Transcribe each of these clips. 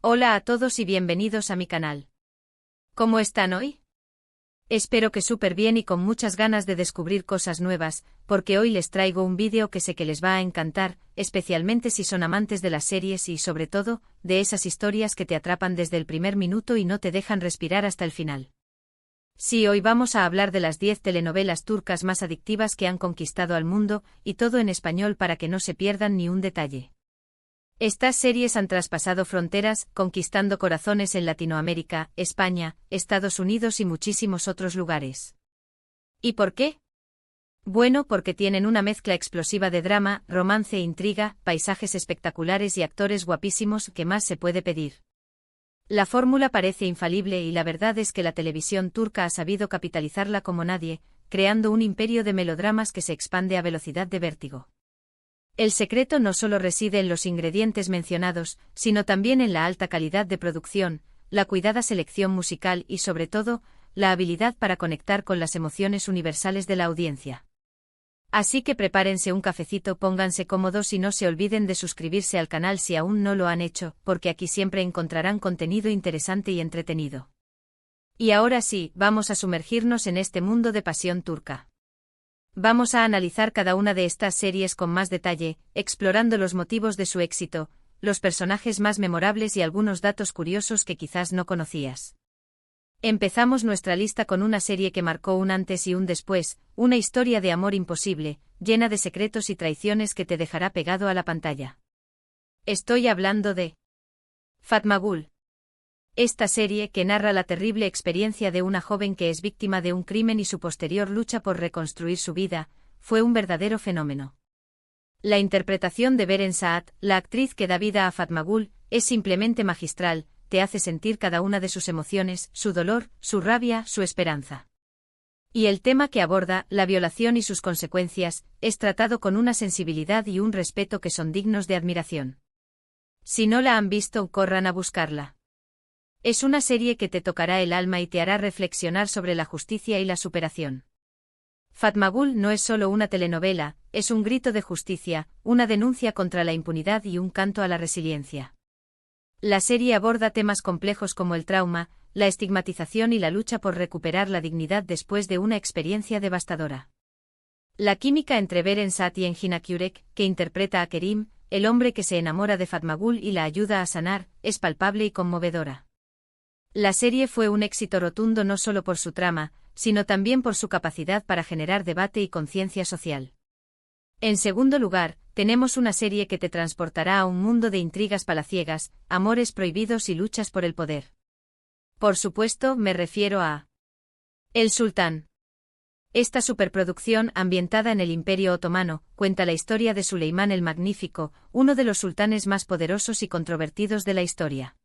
Hola a todos y bienvenidos a mi canal. ¿Cómo están hoy? Espero que súper bien y con muchas ganas de descubrir cosas nuevas, porque hoy les traigo un vídeo que sé que les va a encantar, especialmente si son amantes de las series y sobre todo, de esas historias que te atrapan desde el primer minuto y no te dejan respirar hasta el final. Sí, hoy vamos a hablar de las 10 telenovelas turcas más adictivas que han conquistado al mundo, y todo en español para que no se pierdan ni un detalle. Estas series han traspasado fronteras, conquistando corazones en Latinoamérica, España, Estados Unidos y muchísimos otros lugares. ¿Y por qué? Bueno, porque tienen una mezcla explosiva de drama, romance e intriga, paisajes espectaculares y actores guapísimos que más se puede pedir. La fórmula parece infalible y la verdad es que la televisión turca ha sabido capitalizarla como nadie, creando un imperio de melodramas que se expande a velocidad de vértigo. El secreto no solo reside en los ingredientes mencionados, sino también en la alta calidad de producción, la cuidada selección musical y sobre todo, la habilidad para conectar con las emociones universales de la audiencia. Así que prepárense un cafecito, pónganse cómodos y no se olviden de suscribirse al canal si aún no lo han hecho, porque aquí siempre encontrarán contenido interesante y entretenido. Y ahora sí, vamos a sumergirnos en este mundo de pasión turca. Vamos a analizar cada una de estas series con más detalle, explorando los motivos de su éxito, los personajes más memorables y algunos datos curiosos que quizás no conocías. Empezamos nuestra lista con una serie que marcó un antes y un después, una historia de amor imposible, llena de secretos y traiciones que te dejará pegado a la pantalla. Estoy hablando de Fatma Gul. Esta serie, que narra la terrible experiencia de una joven que es víctima de un crimen y su posterior lucha por reconstruir su vida, fue un verdadero fenómeno. La interpretación de Beren Saat, la actriz que da vida a Fatma Gul, es simplemente magistral, te hace sentir cada una de sus emociones, su dolor, su rabia, su esperanza. Y el tema que aborda, la violación y sus consecuencias, es tratado con una sensibilidad y un respeto que son dignos de admiración. Si no la han visto, corran a buscarla. Es una serie que te tocará el alma y te hará reflexionar sobre la justicia y la superación. Fatma Gul no es solo una telenovela, es un grito de justicia, una denuncia contra la impunidad y un canto a la resiliencia. La serie aborda temas complejos como el trauma, la estigmatización y la lucha por recuperar la dignidad después de una experiencia devastadora. La química entre Beren Saat y Engin Akyurek, que interpreta a Kerim, el hombre que se enamora de Fatma Gul y la ayuda a sanar, es palpable y conmovedora. La serie fue un éxito rotundo no solo por su trama, sino también por su capacidad para generar debate y conciencia social. En segundo lugar, tenemos una serie que te transportará a un mundo de intrigas palaciegas, amores prohibidos y luchas por el poder. Por supuesto, me refiero a El Sultán. Esta superproducción, ambientada en el Imperio Otomano, cuenta la historia de Suleimán el Magnífico, uno de los sultanes más poderosos y controvertidos de la historia.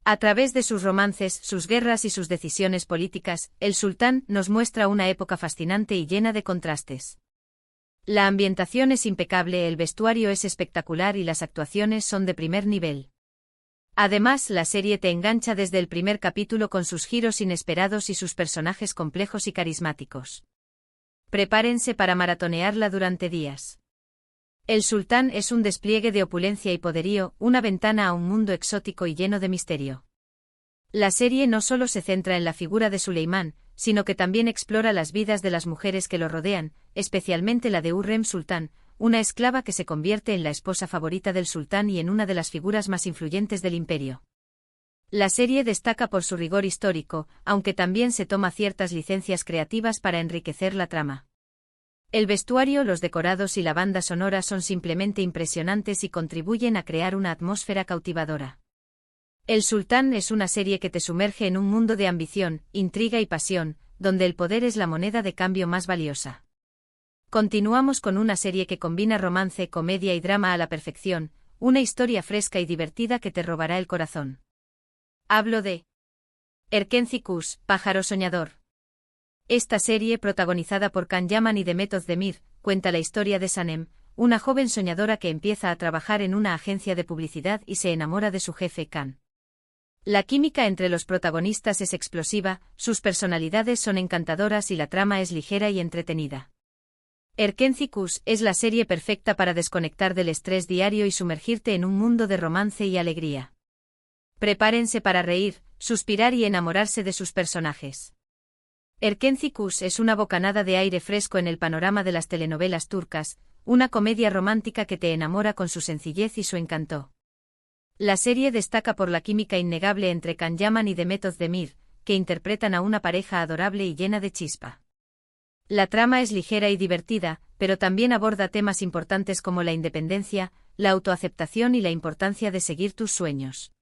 A través de sus romances, sus guerras y sus decisiones políticas, el sultán nos muestra una época fascinante y llena de contrastes. La ambientación es impecable, el vestuario es espectacular y las actuaciones son de primer nivel. Además, la serie te engancha desde el primer capítulo con sus giros inesperados y sus personajes complejos y carismáticos. Prepárense para maratonearla durante días. El Sultán es un despliegue de opulencia y poderío, una ventana a un mundo exótico y lleno de misterio. La serie no solo se centra en la figura de Suleimán, sino que también explora las vidas de las mujeres que lo rodean, especialmente la de Hürrem Sultán, una esclava que se convierte en la esposa favorita del sultán y en una de las figuras más influyentes del imperio. La serie destaca por su rigor histórico, aunque también se toma ciertas licencias creativas para enriquecer la trama. El vestuario, los decorados y la banda sonora son simplemente impresionantes y contribuyen a crear una atmósfera cautivadora. El Sultán es una serie que te sumerge en un mundo de ambición, intriga y pasión, donde el poder es la moneda de cambio más valiosa. Continuamos con una serie que combina romance, comedia y drama a la perfección, una historia fresca y divertida que te robará el corazón. Hablo de Erkenci Kuş, pájaro soñador. Esta serie, protagonizada por Can Yaman y Demet Özdemir, cuenta la historia de Sanem, una joven soñadora que empieza a trabajar en una agencia de publicidad y se enamora de su jefe Can. La química entre los protagonistas es explosiva, sus personalidades son encantadoras y la trama es ligera y entretenida. Erkenci Kuş es la serie perfecta para desconectar del estrés diario y sumergirte en un mundo de romance y alegría. Prepárense para reír, suspirar y enamorarse de sus personajes. Erkenci Kuş es una bocanada de aire fresco en el panorama de las telenovelas turcas, una comedia romántica que te enamora con su sencillez y su encanto. La serie destaca por la química innegable entre Can Yaman y Demet Özdemir, que interpretan a una pareja adorable y llena de chispa. La trama es ligera y divertida, pero también aborda temas importantes como la independencia, la autoaceptación y la importancia de seguir tus sueños.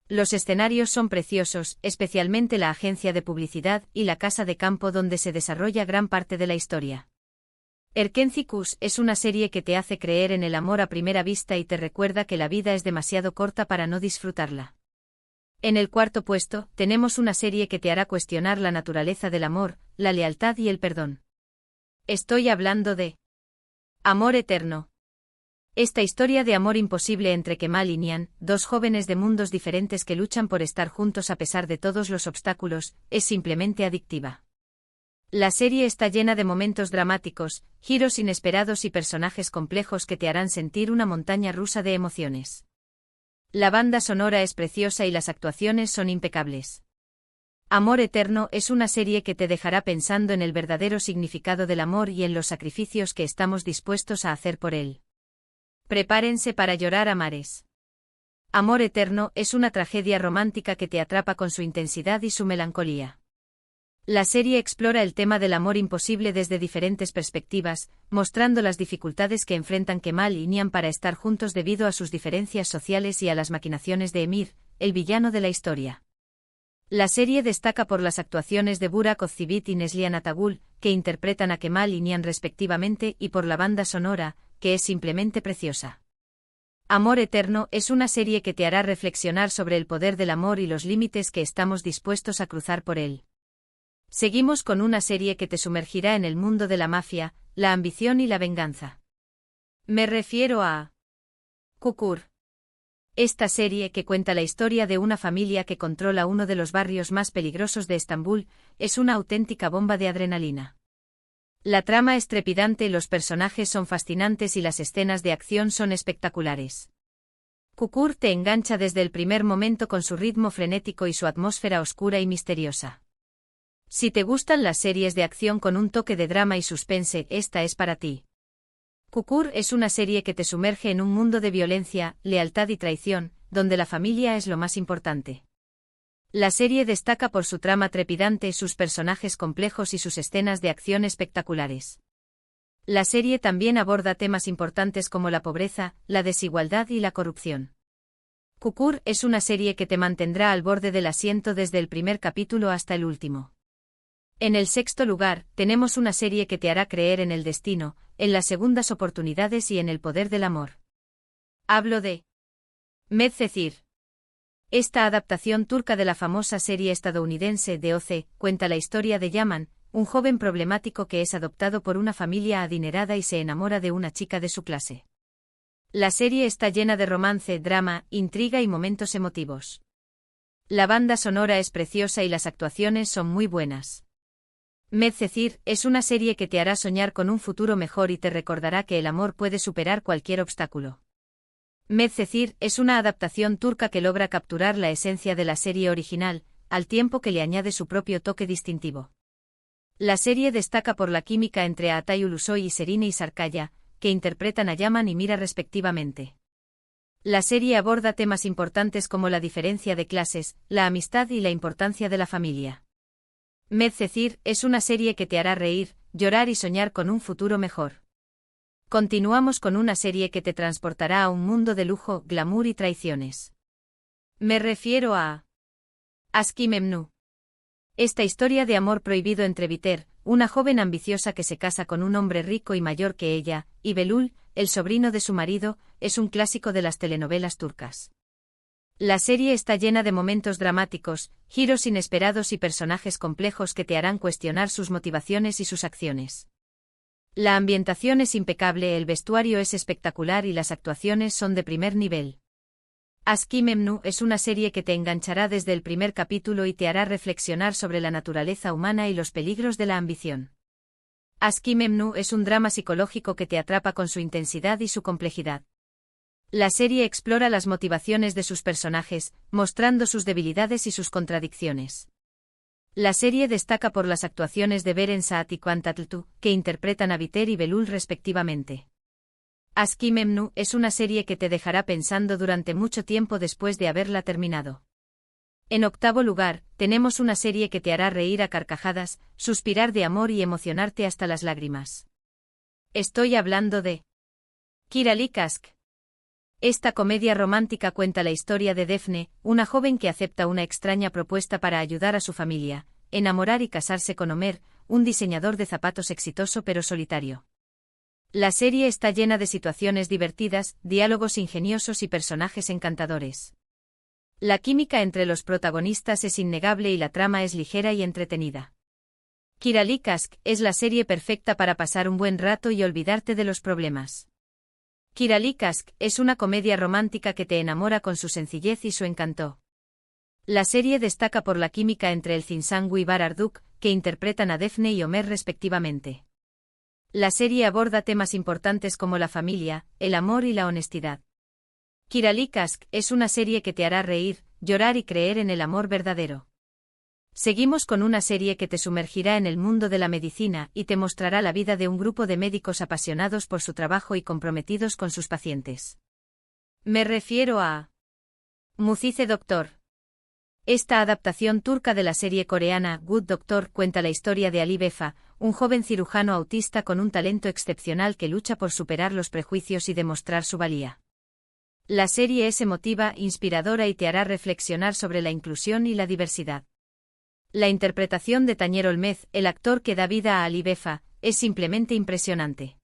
Los escenarios son preciosos, especialmente la agencia de publicidad y la casa de campo donde se desarrolla gran parte de la historia. Erkenci Kuş es una serie que te hace creer en el amor a primera vista y te recuerda que la vida es demasiado corta para no disfrutarla. En el cuarto puesto, tenemos una serie que te hará cuestionar la naturaleza del amor, la lealtad y el perdón. Estoy hablando de Amor Eterno. Esta historia de amor imposible entre Kemal y Nihan, dos jóvenes de mundos diferentes que luchan por estar juntos a pesar de todos los obstáculos, es simplemente adictiva. La serie está llena de momentos dramáticos, giros inesperados y personajes complejos que te harán sentir una montaña rusa de emociones. La banda sonora es preciosa y las actuaciones son impecables. Amor Eterno es una serie que te dejará pensando en el verdadero significado del amor y en los sacrificios que estamos dispuestos a hacer por él. Prepárense para llorar a mares. Amor Eterno es una tragedia romántica que te atrapa con su intensidad y su melancolía. La serie explora el tema del amor imposible desde diferentes perspectivas, mostrando las dificultades que enfrentan Kemal y Nihan para estar juntos debido a sus diferencias sociales y a las maquinaciones de Emir, el villano de la historia. La serie destaca por las actuaciones de Burak Özçivit y Neslihan Atagül, que interpretan a Kemal y Nihan respectivamente, y por la banda sonora, que es simplemente preciosa. Amor Eterno es una serie que te hará reflexionar sobre el poder del amor y los límites que estamos dispuestos a cruzar por él. Seguimos con una serie que te sumergirá en el mundo de la mafia, la ambición y la venganza. Me refiero a Çukur. Esta serie, que cuenta la historia de una familia que controla uno de los barrios más peligrosos de Estambul, es una auténtica bomba de adrenalina. La trama es trepidante y los personajes son fascinantes y las escenas de acción son espectaculares. Çukur te engancha desde el primer momento con su ritmo frenético y su atmósfera oscura y misteriosa. Si te gustan las series de acción con un toque de drama y suspense, esta es para ti. Çukur es una serie que te sumerge en un mundo de violencia, lealtad y traición, donde la familia es lo más importante. La serie destaca por su trama trepidante, sus personajes complejos y sus escenas de acción espectaculares. La serie también aborda temas importantes como la pobreza, la desigualdad y la corrupción. Çukur es una serie que te mantendrá al borde del asiento desde el primer capítulo hasta el último. En el sexto lugar, tenemos una serie que te hará creer en el destino, en las segundas oportunidades y en el poder del amor. Hablo de Medcezir. Esta adaptación turca de la famosa serie estadounidense de OC cuenta la historia de Yaman, un joven problemático que es adoptado por una familia adinerada y se enamora de una chica de su clase. La serie está llena de romance, drama, intriga y momentos emotivos. La banda sonora es preciosa y las actuaciones son muy buenas. Medcezir es una serie que te hará soñar con un futuro mejor y te recordará que el amor puede superar cualquier obstáculo. Medcezir es una adaptación turca que logra capturar la esencia de la serie original, al tiempo que le añade su propio toque distintivo. La serie destaca por la química entre Atay Ulusoy y Serine Sarkaya, que interpretan a Yaman y Mira respectivamente. La serie aborda temas importantes como la diferencia de clases, la amistad y la importancia de la familia. Medcezir es una serie que te hará reír, llorar y soñar con un futuro mejor. Continuamos con una serie que te transportará a un mundo de lujo, glamour y traiciones. Me refiero a Aşk-ı Memnu. Esta historia de amor prohibido entre Biter, una joven ambiciosa que se casa con un hombre rico y mayor que ella, y Belul, el sobrino de su marido, es un clásico de las telenovelas turcas. La serie está llena de momentos dramáticos, giros inesperados y personajes complejos que te harán cuestionar sus motivaciones y sus acciones. La ambientación es impecable, el vestuario es espectacular y las actuaciones son de primer nivel. Aşk-ı Memnu es una serie que te enganchará desde el primer capítulo y te hará reflexionar sobre la naturaleza humana y los peligros de la ambición. Aşk-ı Memnu es un drama psicológico que te atrapa con su intensidad y su complejidad. La serie explora las motivaciones de sus personajes, mostrando sus debilidades y sus contradicciones. La serie destaca por las actuaciones de Beren Saat y Quant Atl-Tu, que interpretan a Viter y Belul respectivamente. Aski Memnu es una serie que te dejará pensando durante mucho tiempo después de haberla terminado. En octavo lugar, tenemos una serie que te hará reír a carcajadas, suspirar de amor y emocionarte hasta las lágrimas. Estoy hablando de Kirali Kask. Esta comedia romántica cuenta la historia de Defne, una joven que acepta una extraña propuesta para ayudar a su familia, enamorar y casarse con Omer, un diseñador de zapatos exitoso pero solitario. La serie está llena de situaciones divertidas, diálogos ingeniosos y personajes encantadores. La química entre los protagonistas es innegable y la trama es ligera y entretenida. Kirali Kask es la serie perfecta para pasar un buen rato y olvidarte de los problemas. Kirali Kask es una comedia romántica que te enamora con su sencillez y su encanto. La serie destaca por la química entre el Zinsangui y Bararduk, que interpretan a Defne y Omer respectivamente. La serie aborda temas importantes como la familia, el amor y la honestidad. Kirali Kask es una serie que te hará reír, llorar y creer en el amor verdadero. Seguimos con una serie que te sumergirá en el mundo de la medicina y te mostrará la vida de un grupo de médicos apasionados por su trabajo y comprometidos con sus pacientes. Me refiero a Mucize Doctor. Esta adaptación turca de la serie coreana Good Doctor cuenta la historia de Ali Befa, un joven cirujano autista con un talento excepcional que lucha por superar los prejuicios y demostrar su valía. La serie es emotiva, inspiradora y te hará reflexionar sobre la inclusión y la diversidad. La interpretación de Tañer Olmez, el actor que da vida a Ali Befa, es simplemente impresionante.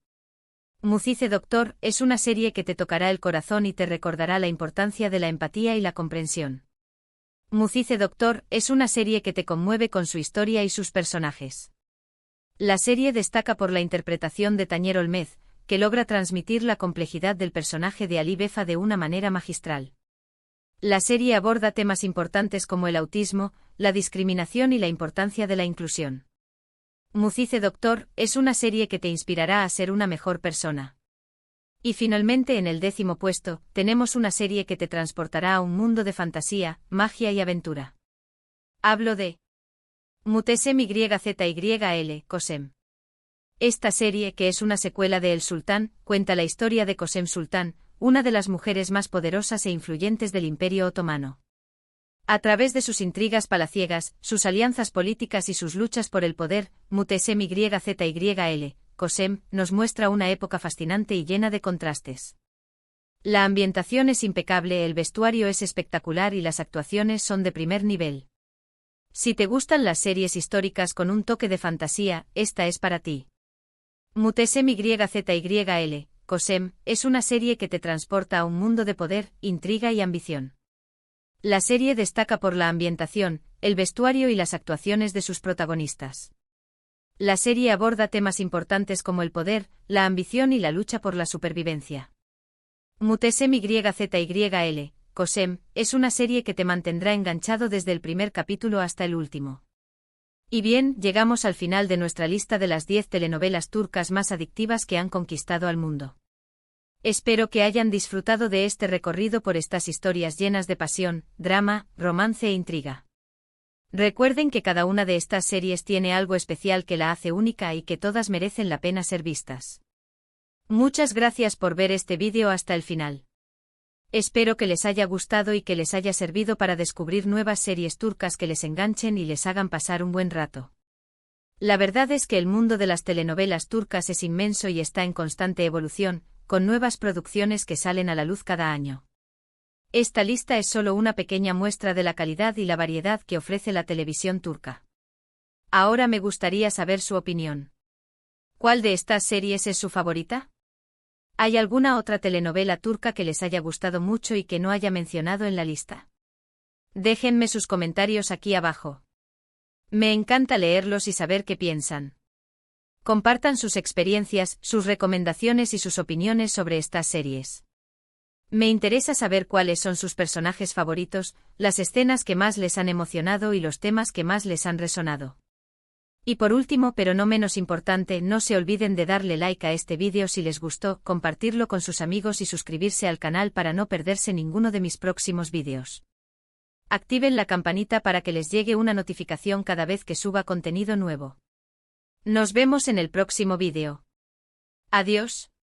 Mucize Doctor es una serie que te tocará el corazón y te recordará la importancia de la empatía y la comprensión. Mucize Doctor es una serie que te conmueve con su historia y sus personajes. La serie destaca por la interpretación de Tañer Olmez, que logra transmitir la complejidad del personaje de Ali Befa de una manera magistral. La serie aborda temas importantes como el autismo, la discriminación y la importancia de la inclusión. Mucize Doctor es una serie que te inspirará a ser una mejor persona. Y finalmente en el 10º puesto, tenemos una serie que te transportará a un mundo de fantasía, magia y aventura. Hablo de Mutesem YZYL, Cosem. Esta serie, que es una secuela de El Sultán, cuenta la historia de Cosem Sultán, una de las mujeres más poderosas e influyentes del Imperio Otomano. A través de sus intrigas palaciegas, sus alianzas políticas y sus luchas por el poder, Mutesem YZYL, Cosem, nos muestra una época fascinante y llena de contrastes. La ambientación es impecable, el vestuario es espectacular y las actuaciones son de primer nivel. Si te gustan las series históricas con un toque de fantasía, esta es para ti. Mutesem YZYL, Cosem, es una serie que te transporta a un mundo de poder, intriga y ambición. La serie destaca por la ambientación, el vestuario y las actuaciones de sus protagonistas. La serie aborda temas importantes como el poder, la ambición y la lucha por la supervivencia. Mutesem YZYL, Cosem, es una serie que te mantendrá enganchado desde el primer capítulo hasta el último. Y bien, llegamos al final de nuestra lista de las 10 telenovelas turcas más adictivas que han conquistado al mundo. Espero que hayan disfrutado de este recorrido por estas historias llenas de pasión, drama, romance e intriga. Recuerden que cada una de estas series tiene algo especial que la hace única y que todas merecen la pena ser vistas. Muchas gracias por ver este vídeo hasta el final. Espero que les haya gustado y que les haya servido para descubrir nuevas series turcas que les enganchen y les hagan pasar un buen rato. La verdad es que el mundo de las telenovelas turcas es inmenso y está en constante evolución, con nuevas producciones que salen a la luz cada año. Esta lista es solo una pequeña muestra de la calidad y la variedad que ofrece la televisión turca. Ahora me gustaría saber su opinión. ¿Cuál de estas series es su favorita? ¿Hay alguna otra telenovela turca que les haya gustado mucho y que no haya mencionado en la lista? Déjenme sus comentarios aquí abajo. Me encanta leerlos y saber qué piensan. Compartan sus experiencias, sus recomendaciones y sus opiniones sobre estas series. Me interesa saber cuáles son sus personajes favoritos, las escenas que más les han emocionado y los temas que más les han resonado. Y por último, pero no menos importante, no se olviden de darle like a este vídeo si les gustó, compartirlo con sus amigos y suscribirse al canal para no perderse ninguno de mis próximos vídeos. Activen la campanita para que les llegue una notificación cada vez que suba contenido nuevo. Nos vemos en el próximo vídeo. Adiós.